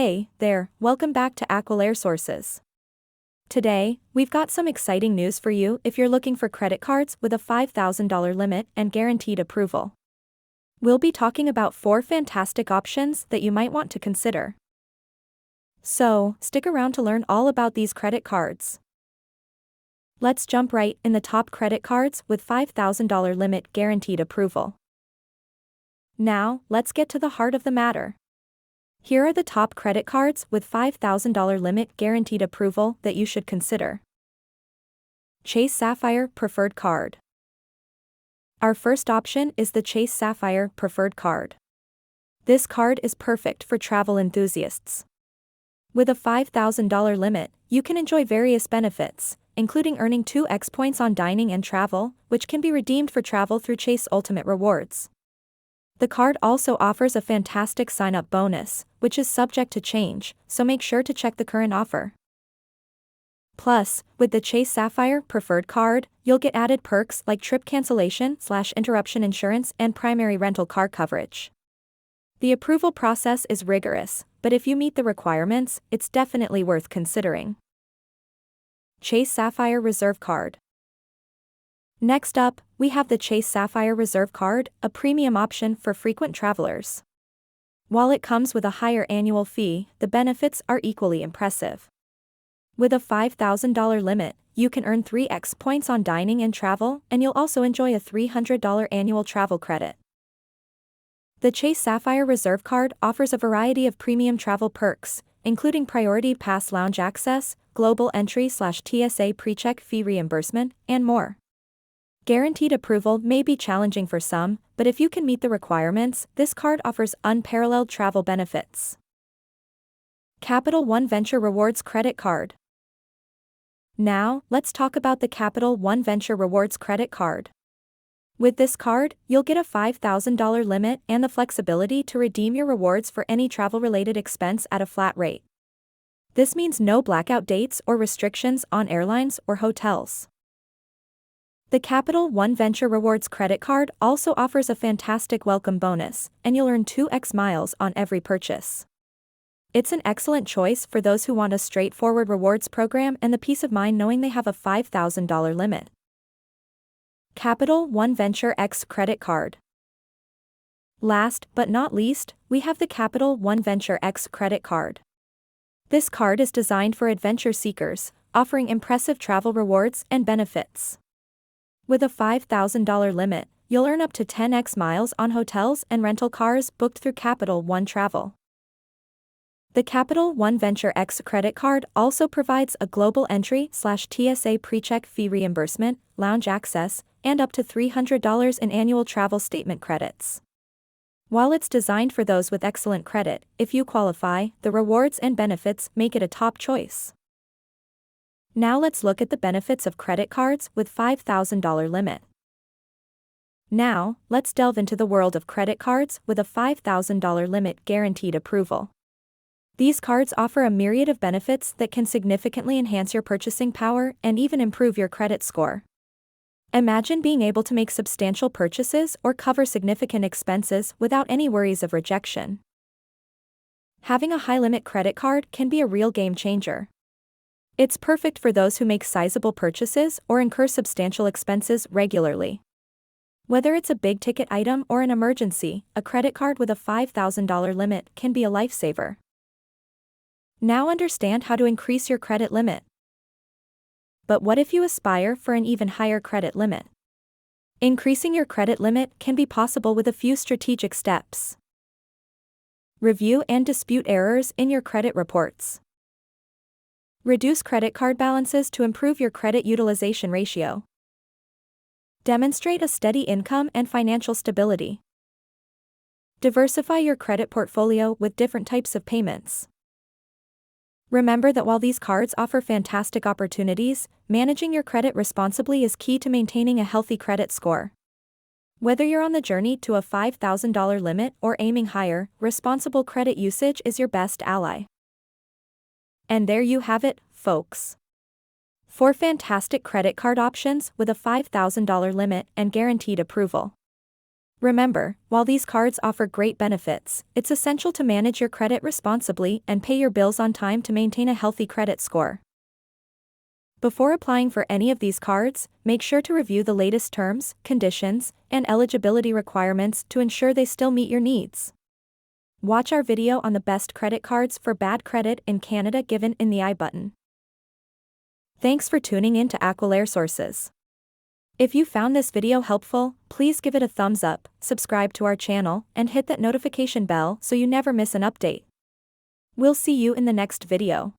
Hey there, welcome back to Aquilaresources. Today, we've got some exciting news for you if you're looking for credit cards with a $5,000 limit and guaranteed approval. We'll be talking about 4 fantastic options that you might want to consider. So, stick around to learn all about these credit cards. Let's jump right in the top credit cards with $5,000 limit guaranteed approval. Now, let's get to the heart of the matter. Here are the top credit cards with $5,000 limit guaranteed approval that you should consider. Chase Sapphire Preferred Card. Our first option is the Chase Sapphire Preferred Card. This card is perfect for travel enthusiasts. With a $5,000 limit, you can enjoy various benefits, including earning 2x points on dining and travel, which can be redeemed for travel through Chase Ultimate Rewards. The card also offers a fantastic sign-up bonus, which is subject to change, so make sure to check the current offer. Plus, with the Chase Sapphire Preferred Card, you'll get added perks like trip cancellation/interruption insurance and primary rental car coverage. The approval process is rigorous, but if you meet the requirements, it's definitely worth considering. Chase Sapphire Reserve Card. Next up, we have the Chase Sapphire Reserve Card, a premium option for frequent travelers. While it comes with a higher annual fee, the benefits are equally impressive. With a $5,000 limit, you can earn 3x points on dining and travel, and you'll also enjoy a $300 annual travel credit. The Chase Sapphire Reserve Card offers a variety of premium travel perks, including priority pass lounge access, global entry/TSA pre-check fee reimbursement, and more. Guaranteed approval may be challenging for some, but if you can meet the requirements, this card offers unparalleled travel benefits. Capital One Venture Rewards Credit Card. Now, let's talk about the Capital One Venture Rewards Credit Card. With this card, you'll get a $5,000 limit and the flexibility to redeem your rewards for any travel-related expense at a flat rate. This means no blackout dates or restrictions on airlines or hotels. The Capital One Venture Rewards Credit Card also offers a fantastic welcome bonus, and you'll earn 2x miles on every purchase. It's an excellent choice for those who want a straightforward rewards program and the peace of mind knowing they have a $5,000 limit. Capital One Venture X Credit Card. Last but not least, we have the Capital One Venture X Credit Card. This card is designed for adventure seekers, offering impressive travel rewards and benefits. With a $5,000 limit, you'll earn up to 10x miles on hotels and rental cars booked through Capital One Travel. The Capital One Venture X credit card also provides a global entry/TSA pre-check fee reimbursement, lounge access, and up to $300 in annual travel statement credits. While it's designed for those with excellent credit, if you qualify, the rewards and benefits make it a top choice. Now let's look at the benefits of credit cards with $5,000 limit. Now, let's delve into the world of credit cards with a $5,000 limit guaranteed approval. These cards offer a myriad of benefits that can significantly enhance your purchasing power and even improve your credit score. Imagine being able to make substantial purchases or cover significant expenses without any worries of rejection. Having a high-limit credit card can be a real game changer. It's perfect for those who make sizable purchases or incur substantial expenses regularly. Whether it's a big-ticket item or an emergency, a credit card with a $5,000 limit can be a lifesaver. Now understand how to increase your credit limit. But what if you aspire for an even higher credit limit? Increasing your credit limit can be possible with a few strategic steps. Review and dispute errors in your credit reports. Reduce credit card balances to improve your credit utilization ratio. Demonstrate a steady income and financial stability. Diversify your credit portfolio with different types of payments. Remember that while these cards offer fantastic opportunities, managing your credit responsibly is key to maintaining a healthy credit score. Whether you're on the journey to a $5,000 limit or aiming higher, responsible credit usage is your best ally. And there you have it, folks. 4 fantastic credit card options with a $5,000 limit and guaranteed approval. Remember, while these cards offer great benefits, it's essential to manage your credit responsibly and pay your bills on time to maintain a healthy credit score. Before applying for any of these cards, make sure to review the latest terms, conditions, and eligibility requirements to ensure they still meet your needs. Watch our video on the best credit cards for bad credit in Canada given in the I button. Thanks for tuning in to Aquilaresources. If you found this video helpful, please give it a thumbs up, subscribe to our channel, and hit that notification bell so you never miss an update. We'll see you in the next video.